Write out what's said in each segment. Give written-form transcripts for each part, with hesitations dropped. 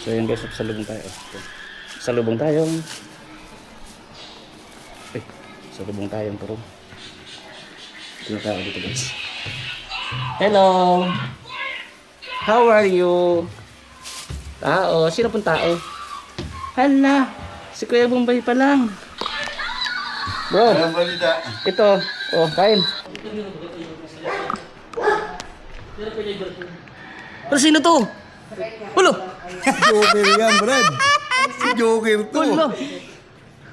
So yun guys, salubong tayo. Salubong tayong salubong tayong turong. Dito tayo dito guys. Hello! How are you? Tao, sino pong tao? Hala, si Kuya Bombay pa lang. Bro, ito, oh, kain. Pero sino to? Hulo! Joker yan, Brad. Si Joker to. Hulo!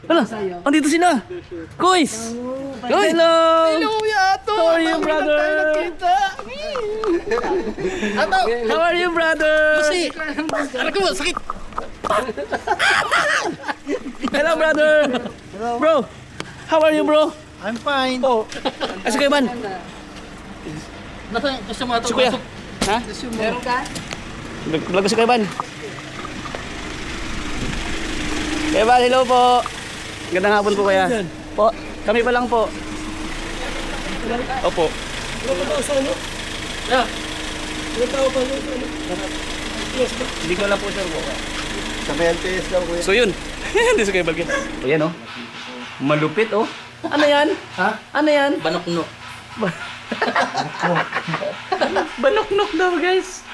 Hala, andito sila. Kuys! Hello! Hello, Yato! How are you, brother? How are you, brother? Kasi, anak ko, sakit. Hello, brother. Hello. Bro, how are you, bro? I'm fine. Oh, si Kuya Ban. Gusto mo ito? Si Kuya. Ha? Meron ka? Vlog ko si Kuya Ban. Kuya Ban, hello po. Gandang hapon po, Kuya. Po, kami pa lang po. Opo. Hindi ko lang po sure po. Sa LTS daw, kuya. So yun. Hindi sa Kuya Balkin. O yan, oh. Malupit, oh. Ano yan? Ha? Ano yan? Banok-nok. Banok-nok daw, guys.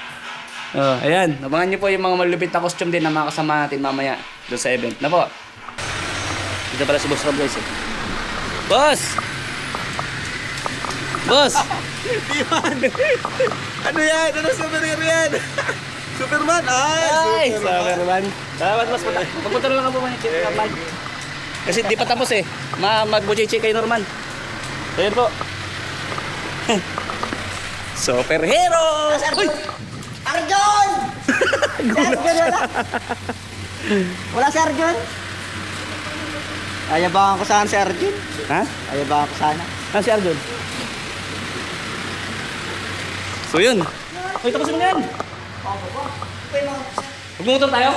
Oh, ayan. Abangan niyo po yung mga malupit na costume din na mga kasama natin mamaya doon sa event. Na po. Dito pala si Boss Rob, guys. Eh. Boss! Boss! Ano yan? Ano souvenir yan? Superman? Ay! Superman. Salamat, boss. Magpunta lang po mga chief Norman. Kasi di pa tapos eh. Mag-buchichi kay Norman. Ayan po. Superhero! Uy! Arjon! Arjon wala? Wala si Arjon? Ayabangan ko sana si Arjon. Ha? Ayabangan ko sana. Ah, si Arjun. So yun. Uy, tapos mo na yan. Magmumotor tayo?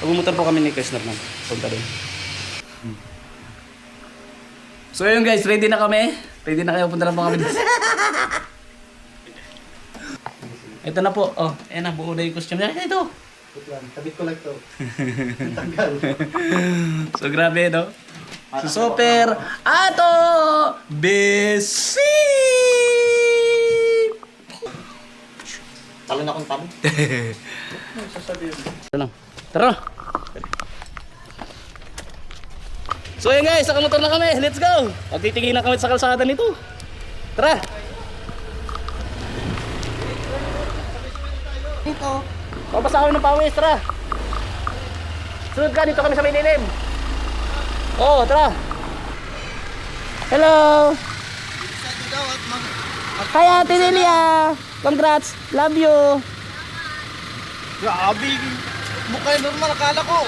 Magmumotor po kami ni Chris Norman. Punta doon. So yun guys, ready na kami. Ready na kayo, punta na po kami doon. Ito na po. Oh, ayan na, buo na yung costume niya. Ito. Tabit ko lang to. Tanggal. So grabe, no? So, Super Ato Besi! Talo na kong talo. Tara. Tara. So yun guys, nakamotor na kami. Let's go. Magtitingin na kami sa kalsada nito. Tara. Dito. Papasa ako ng pawis, tara. Sunod ka, dito kami sa may lilim. Oo, tara. Hello. Hi Ate Nelia. Congrats. Love you. Grabe. Mukha yung normal, akala ko.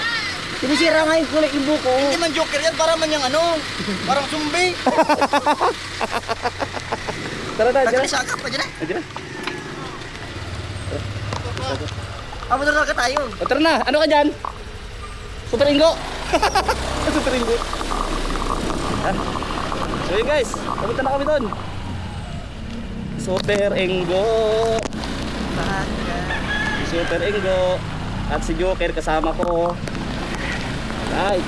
Sinisira nga yung kulay ibo ko. Hindi man Joker yan, para man yung ano. Parang zombie. Tara tayo, Pwede dyan. na siya agad, pwede na. Dyan na. Pamunod na ka tayo. O tara na, ano ka dyan? Super Ingo. Super Ingo. Yan. So yun guys, papunta na kami doon. Super Ingo. Super Ingo. At si Joker kasama ko. Right.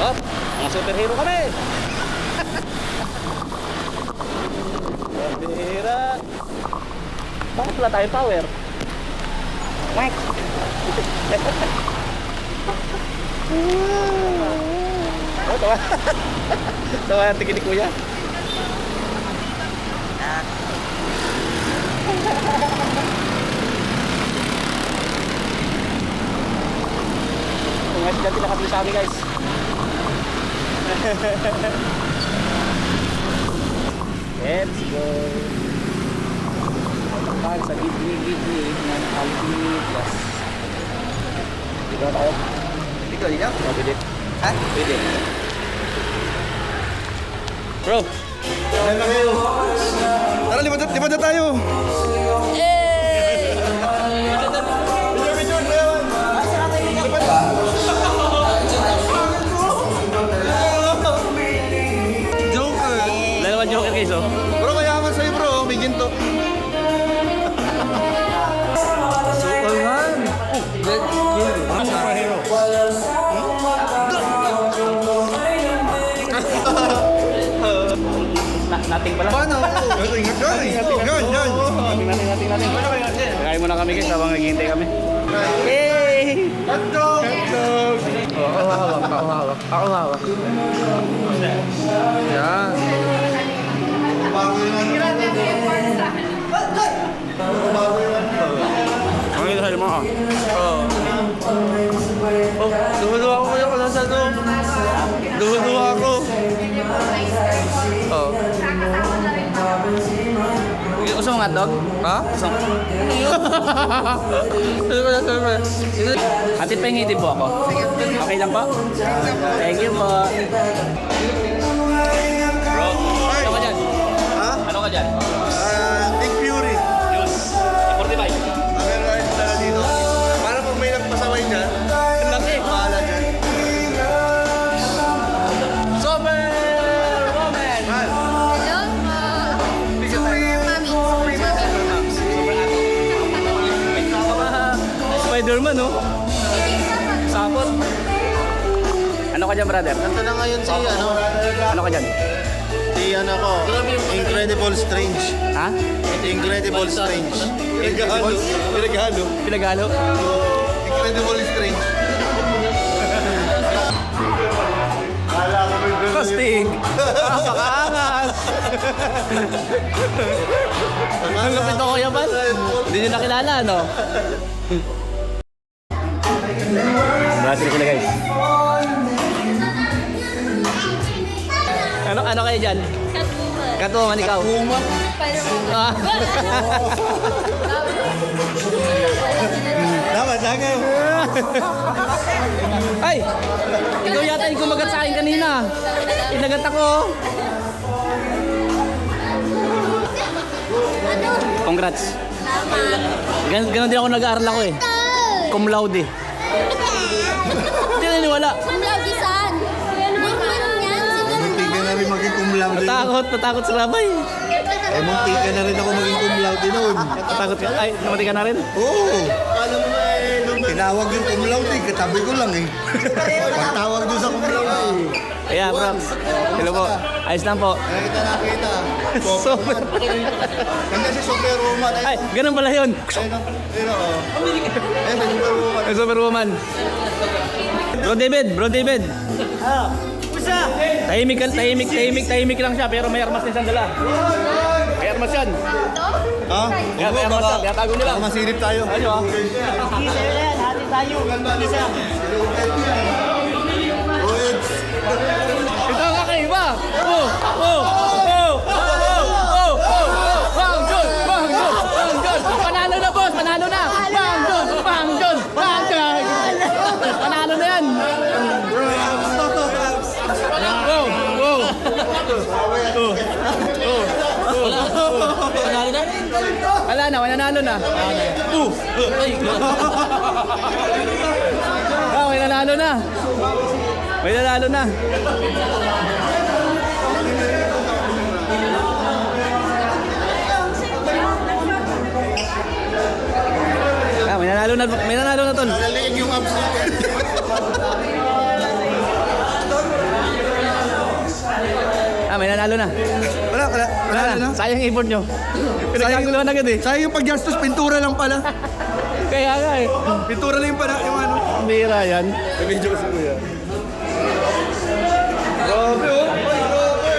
Oh, mga superhero kami. Pambira. Bakit wala tayong power? Mike. Oh, tawa. Tawa ang tingin ni Kuya. Kung nga dyan nakabili sa amin guys. Let's go. Pag sa gitli-gitli ng Aldi Plus. Dito na tayo. Dito, dito. Oh, pwede. Ha? Pwede. Bro. Tara, lipat na tayo. Joker guys oh. Bro, mayaman sa'yo, bro. ginto. Superman. Let's kill. Superhero. Nating pala. Paano? Yan. Nating. Kakain muna kami guys habang naghihintay kami. Hey! Hotdog! Ako hawak. Yan. Ang ito sa lima Duwa ako kayo kung nasa to. Duwa ako. Oh. Gusto mo hotdog? Ha? Gusto mo? Ano? Ate pengiti po ako. Okay lang po? Thank you po. Bro, ano ka dyan? Ha? Ano ka dyan? Nick Fury. Yun. 45. Meron tayo dala dito. Para pag may nagpasaway dyan, Ang laki. bahala dyan. Superwoman! Man. Hello po. Spider-Man, no? Sapot. Ano ka dyan, brother? Kanta na ngayon si Ano ka dyan? ako. Incredible Strange. Ha? Incredible Strange. Pinagalo. Pinagalo? Incredible Strange. Kostig! Napakaangas! Ang lupit ako yaman. Hindi nyo nakilala, no? Brother sila, guys. Ano kayo dyan? Catwoman. Catwoman, ikaw? Spider-Man. Ah. Dapat lang Ay! Ikaw yata yung kumagat sa akin kanina. Inagat ako. Congrats. Ganon din ako nag-aaral ako eh. Cum laude. Hindi naniwala. Love saan? Normal yan. Munti ka na rin maging cum laude. Natakot sa rabay. Eh, munti ka na rin ako maging cum laude noon. Natakot ka. Ay, namatay ka na rin? Oo. Tinawag yung cum laude, katabi ko lang eh. Pagtawag doon sa cum laude. Kaya, bro. Hello po. Ayos lang po. Nakita. Super. Hanggang si Superwoman. Ay, ganun pala yun. Superwoman. Ay, Superwoman. Bro David. Tahimik lang siya, pero may armas din siyang dala. May armas yan. Ha? Yan, may armas yan. Kaya tago nila. Baka masilip tayo. Ano ah? Ito ang kakaiba! Bang John! Panalo na, boss! Panalo na! Bang John! Panalo na yan! Panalo na? Wala na, mananalo na. May nanalo na. May nanalo na. May nanalo na tol. Naliig yung abs natin. May nanalo na. Wala na. Sayang effort nyo. Pinagkaguluhan agad eh. Sayang yung paggastos, pintura lang pala. Kaya nga eh. Pintura lang yung pala, yung ano. Bira yan. Nag-video ko si Kuya. Grabe oh. Ay, grabe.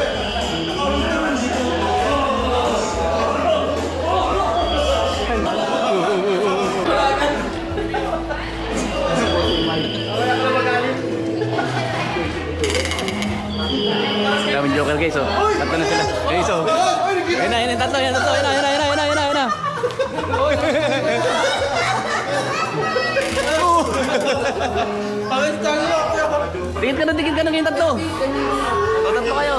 Daming joker guys oh. Tatlo na sila. Guys oh. Ayun na, tatlo. Ayun na. Tingin ka na kayong tatlo. Tatlo kayo.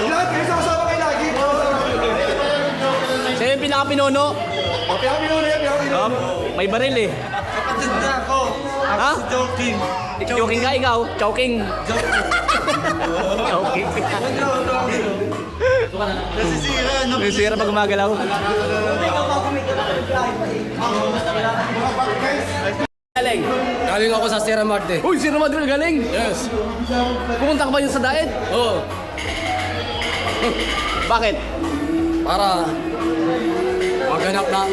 Lahat kayo sama-sama kayo lagi. Siya yung pinaka-pinuno. Pinaka-pinuno yan, pinaka-pinuno. May baril eh. Kapatid na ako. Ha? Joking. Choking ka ikaw? Choking. Choking. Nasisira, no? May sira pag gumagalaw. Galing. Galing ako sa Sierra Madre. Uy, Sierra Madre galing. Yes. Pumunta ka ba yun sa diet? Oo. Bakit? Para maghanap ng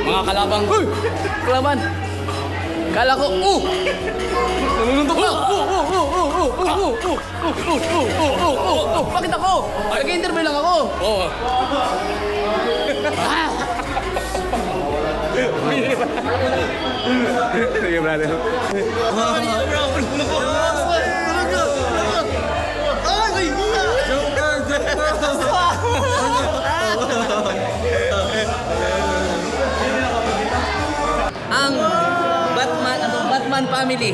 mga kalabang. Uy! Kalaban. Kala ko, nanununtok na. Bakit ako? Nag-interview lang ako. Oo. Sige, brother. Ang Batman family.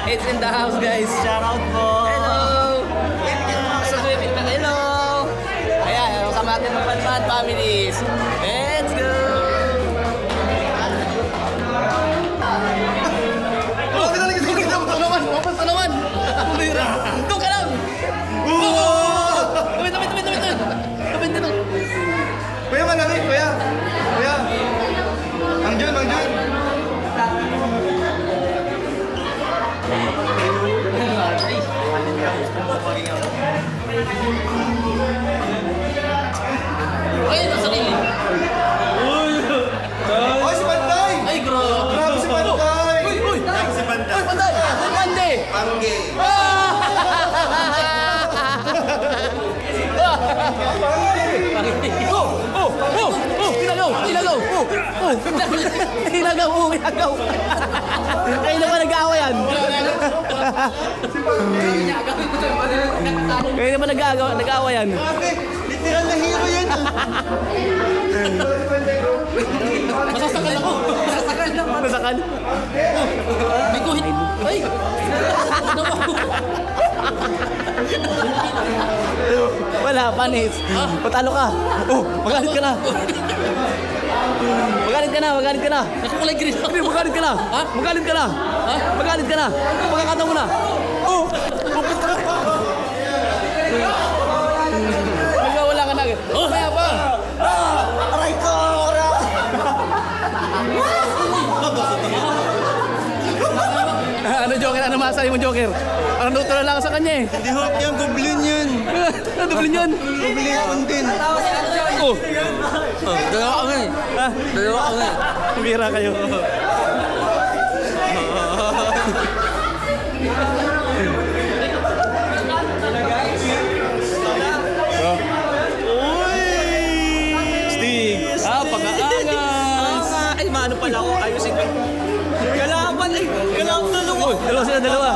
It's in the house, guys. Shout out po. Hello! Hello! Ayan, kasama natin ng Batman families. Let's go! Wapas na naman! Doon ka lang! Tawid. Kuya, malamig, kuya. Kuya. Mang Jun, Mang Jun. Ayun, nasa sarili. Oh, si Panday! Ay, grabe. Grabe si Panday! Uy! Si Panday! Uy, Panday! Panday! Pangge! Tinagaw. Kayo na ba nag-aawayan? Kayo na ba nag-aawayan? Literal na hero yan! Masasakal ako. Masasakal. May guhit. Ay! Wala, panis. Patalo ka. Magalit ka na. Magalit ka na. Nakakulay green ako. Magalit ka na. Ha? Magalit ka na. Ha? Magalit ka na. Pagkakataon mo na. Magwawala ka na agad. Maya pa. Aray ko! Ano, Joker? Ano masabi mo, Joker? Ano neutral lang sa kanya eh. Hindi hot yan, goblin yan! Ano doblin yun? Goblin yan din! Oh, Dalawa kami. ha? Dalawa kami. Bira kayo. Stig! Pag-aangas! Ay, maano pala ako. Ayusin ko. Kalaban ay. Kalaban na ako. Dalawa sila, dalawa.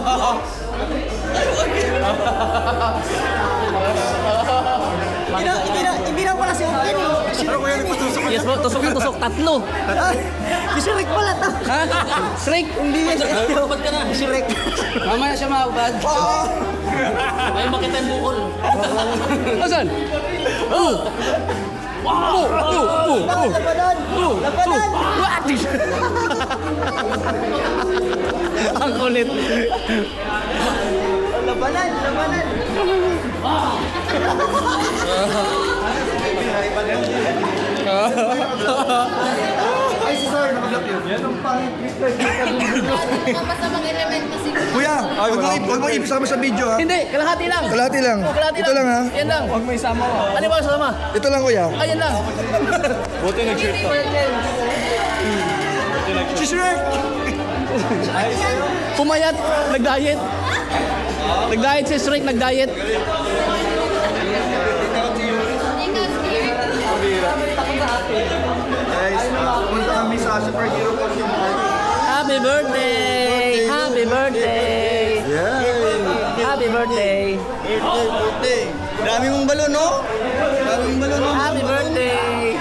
Ibinaw pala si Okin. Pero kuya, nagpatusok ka. Yes po, tusok na tusok. Tatlo. Si Shrek pala to. Ha? Shrek? Hindi yan. Ba't ka na? Shrek. Mamaya siya maubad. Ayaw makita yung bukol. Asan? Oh! Labanan. Labanan. What? Ang kulit. Labanan. Labanan. Ay, si Sir, nakablap yun. Yan ang pangit. Masamang elemento siguro. Kuya, huwag mo ibig sa video ha. Hindi, kalahati lang. Kalahati lang. Oh, kalahati Ito lang ha. Yan lang. Huwag may isama ko. Ano ba sama? Ito lang kuya. Ayan lang. Buti nag-shirt ka. Si Shrek! Pumayat, nag-diet. Nag-diet si Shrek, nag-diet. Guys, pumunta kami sa superhero costume party. Happy birthday! Happy birthday! Happy birthday! Birthday! Dami mong balon, no? Dami mong balon, no? Happy birthday!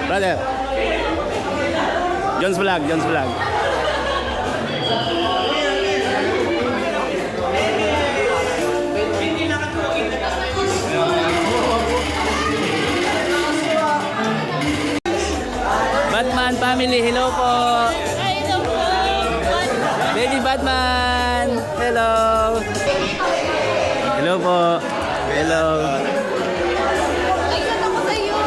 Brother. John's Vlog, John's Vlog. Batman family, hello po. Ay, ito po. Baby Batman! Hello! Hello po. Hello. Ay, saan ako sa'yo?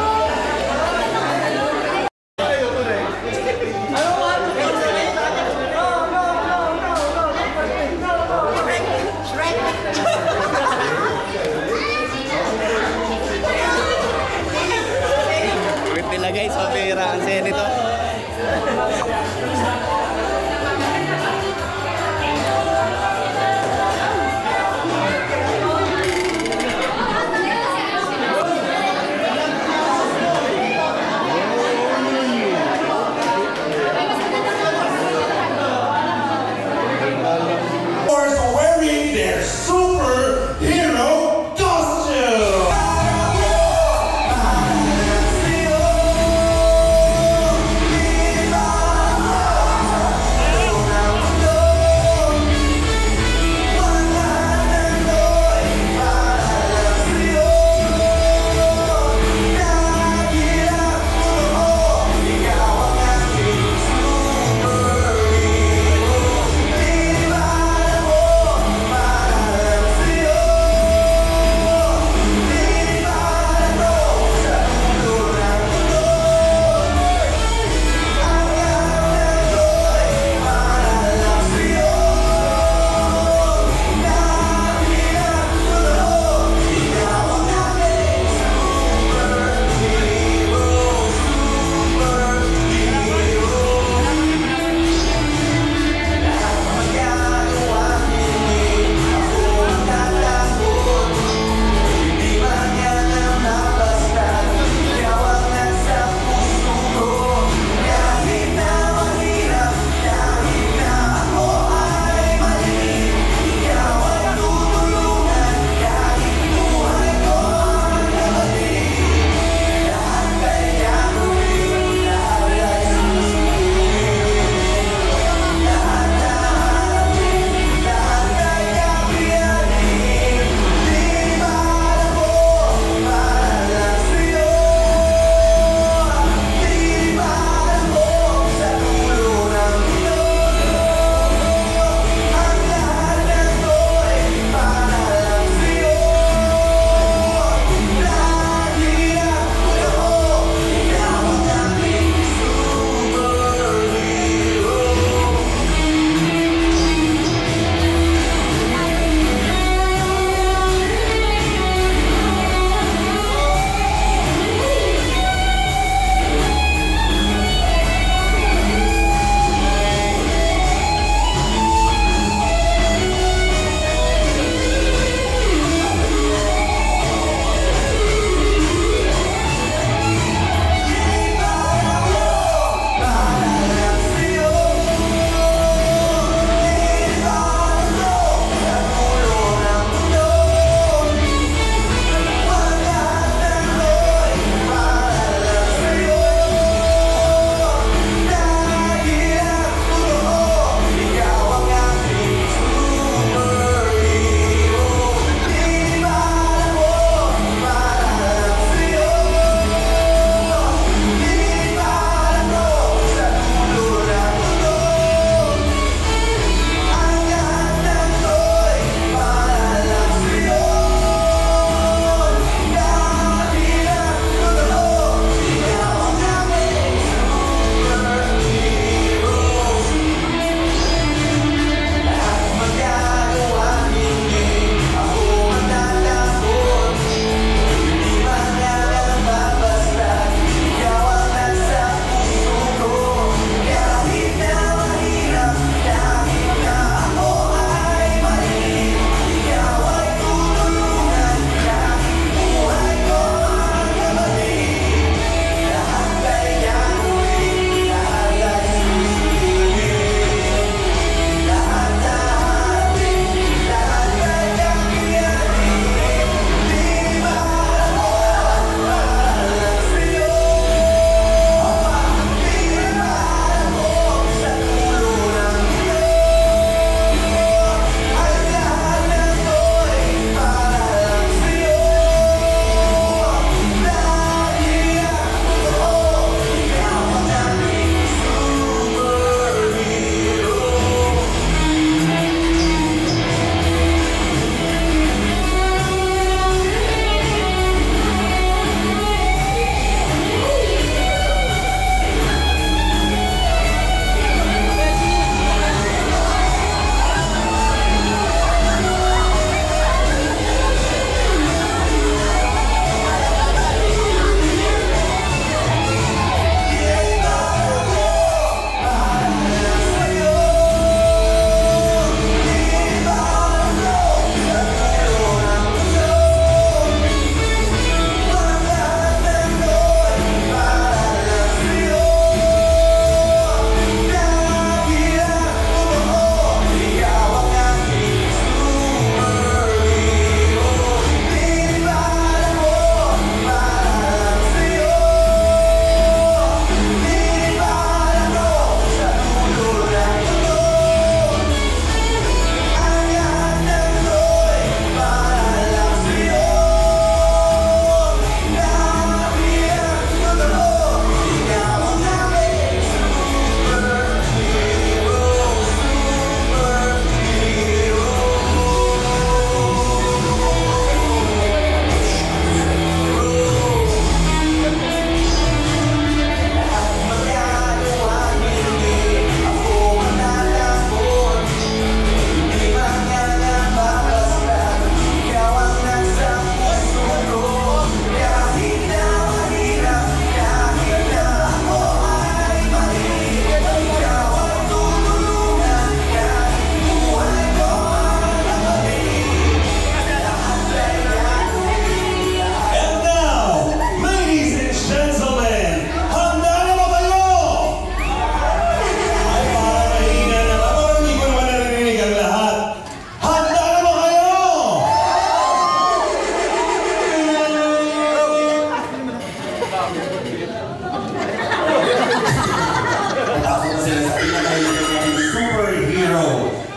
Wait nila guys, mapira ang senito.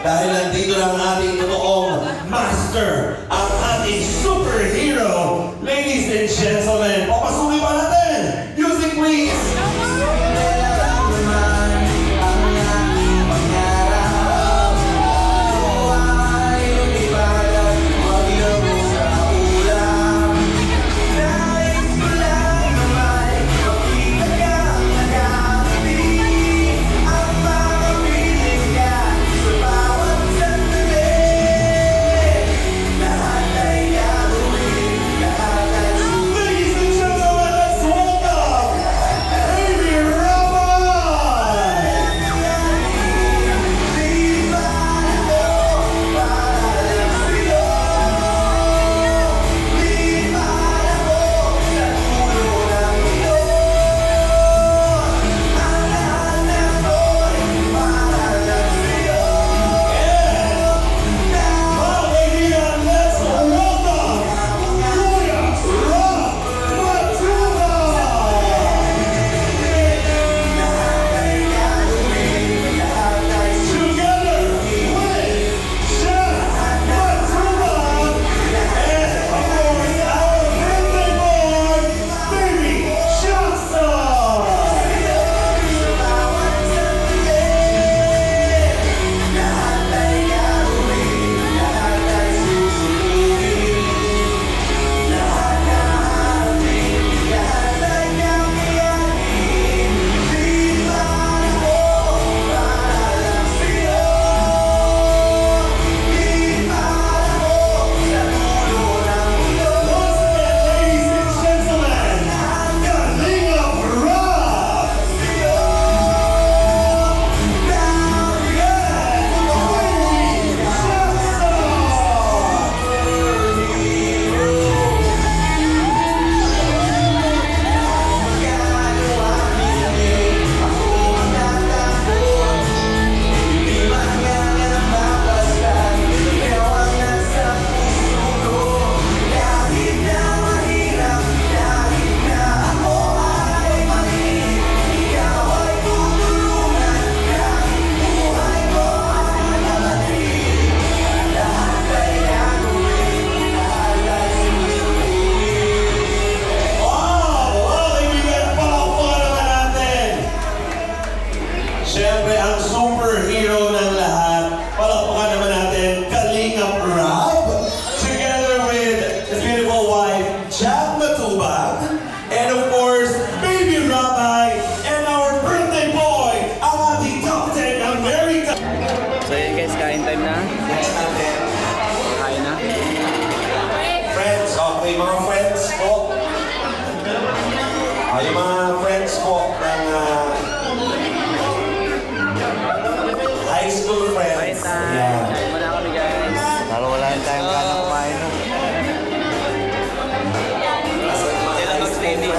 Dahil nandito na ang ating totoong master, ang ating superhero. Ladies and gentlemen, papasukin pa natin. Music please. Ladies and gentlemen, let's welcome Amy Ramon! Hallelujah, let's welcome Julia Together with Chef Matula and of course our birthday boy, Baby Shasta. Once again, ladies and gentlemen, Kalinga Rock! Siyempre, ang superhero ng lahat, palakpakan naman natin, Kalingap Rob, together with his beautiful wife, Jack Matubag, and of course, Baby Rabbi, and our birthday boy, ang ating top 10 America. So yun guys, kain time na. Next natin, Kain na. friends, okay, mga friends po. Yung mga friends po ng high school friends. Kain time. Yeah. Kain muna kami guys. Lalo wala yung tayong kanang kumain. No? Kailan mag-steady?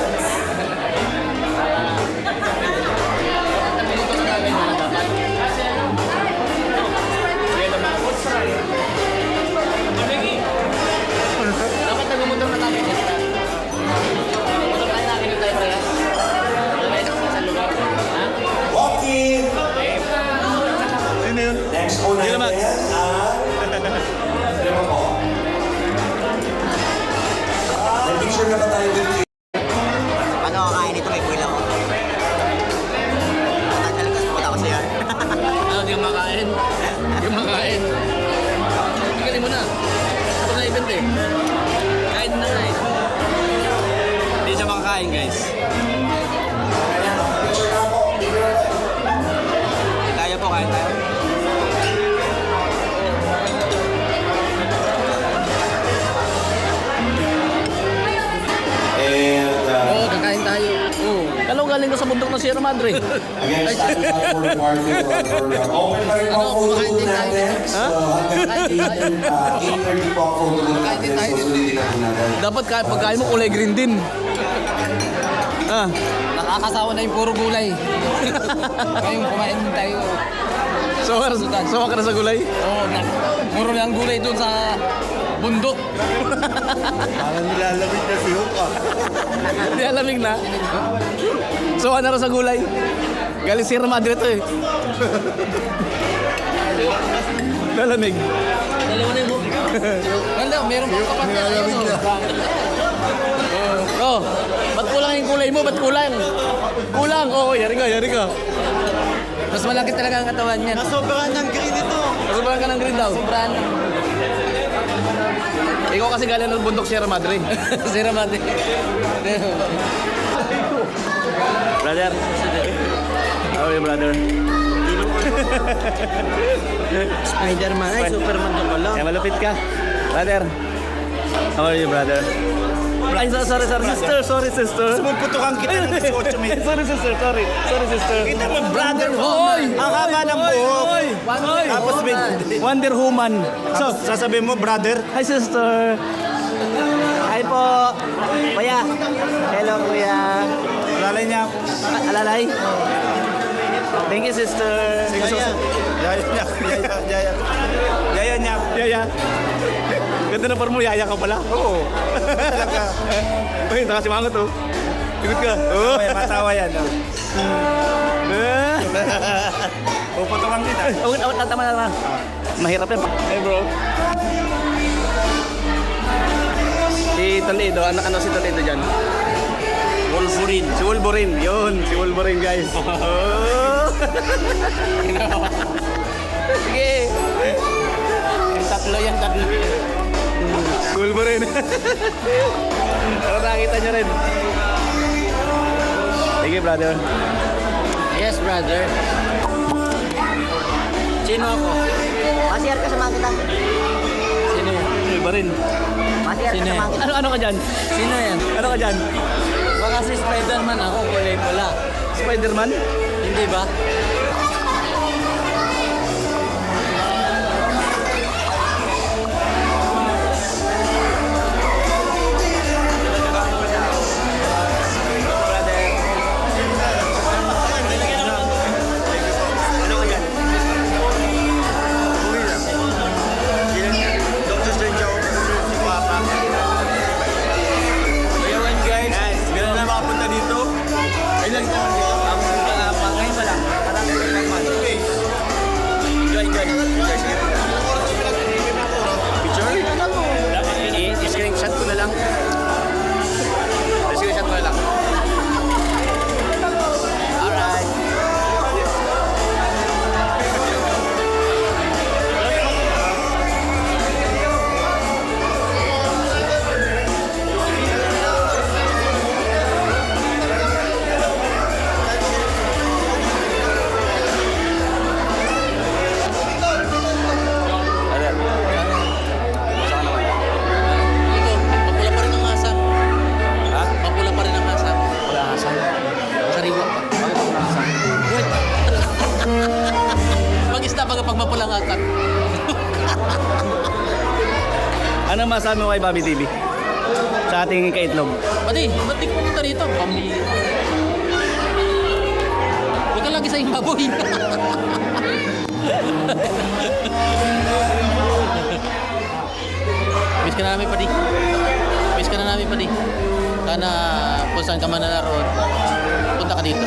Dapat nagumutom na kami. Umutom tayo nakin yung tayo parehas. Sa lugar. Ha? Walking! Sino yun? Next po natin ang... Ano po? May picture na ba tayo dito? Ano kakain nito may kuila ko? Talagas pumunta ako sa yard. Ano, di ka makain? Di ka makain. Tingnan mo na. Ito na event eh. Kain na nga eh. Hindi siya makakain guys. Picture na po. Kaya po, kain tayo. And Oo, kakain tayo. Oo. Kalo galing ka sa bundok ng Sierra Madre. again, starting out for part 2. Open pa rin po Ano, photo kumakain din tayo. natin. So hanggang 8:30 po ang photo Kumakain din natin. tayo. Susulitin na po natin. Dapat pagkain mo kulay green din. Ah, Nakakasawa na yung puro gulay. Kayong kumain din tayo. sawa ka na sa gulay? Oo, puro lang gulay doon sa bundok. Parang nilalamig na si Hook ah. Hindi alamig na. Sawa na rin sa gulay. Galing Sierra Madre to eh. Lalamig. Dalawa na yung Ganda, meron pang kapat na. Ayun, oh. Bro, ba't kulang yung kulay mo? Ba't kulang? Kulang! Oo, yari ka. Mas malaki talaga ang katawan niyan. Sobrang ng green ito. Sobrang ka ng green daw. Sobrang. Ikaw kasi galing ng bundok Sierra Madre. Sira mati. Brother. How are you, brother? Spider-Man. Ay, Superman ka pala. Eh, malupit ka. Brother. How are you, brother? Ay, sorry, sister. Sorry, sister. Sumuputukan kita ng 18 minutes. Sorry, sister. Sorry, sister. Kita mo, brother mo. Oy! Ang haba ng buhok. Tapos Wonder Woman. so, sasabihin mo, brother. Hi, sister. Hi po. Kuya. Hello, kuya. Alalay niya ako. Alalay. Thank you, sister. Yaya niya. Yaya niya. Yaya. Ganda na parang mo, yaya ka pala. Oo. Talaga. Uy, nakasimangot oh. Tigot ka. Oh. May matawa yan. Eh. Puputukan kita. Tama na. Mahirap yan. Hey, bro. Si Toledo, anak ano si Toledo dyan? Wolverine. Si Wolverine, yun. Si Wolverine, guys. Oh. Sige. Tatlo yan, tatlo. Wolverine. Para nakita nyo rin. Sige, brother. Yes, brother. Sino ako? Masiyar ka sa mga kita. Sino yan? Wolverine. Masiyar ka Sino sa yan? mga kita. Ano ka dyan? Sino yan? Ano ka dyan? Baka si Spider-Man ako, kulay pula. Spider-Man? Hindi ba? Dr. Strange ako. Si Papa. Ayawan, guys. Meron na makapunta dito. Ay, lang naman dito. Ngayon pa lang. Parang Enjoy. Picture? I-screenshot ko na lang. I-screenshot ko na lang. Alright. Ito, mapula pa rin ang asa. Ha? Mapula pa rin ang asa. Wala asan. Sariwa pa. Bakit ako nakasan? Good. Mag-isda pag mapula ang akat. Ano masabi mo kay Bobby TV? Sa ating kaitlog. Pati, ba't di pumunta rito? Pambira. Huwag ka lagi sa iyong baboy. Miss ka na namin, Padi. Miss ka na namin, Padi. Sana kung saan ka man naroon, punta ka dito.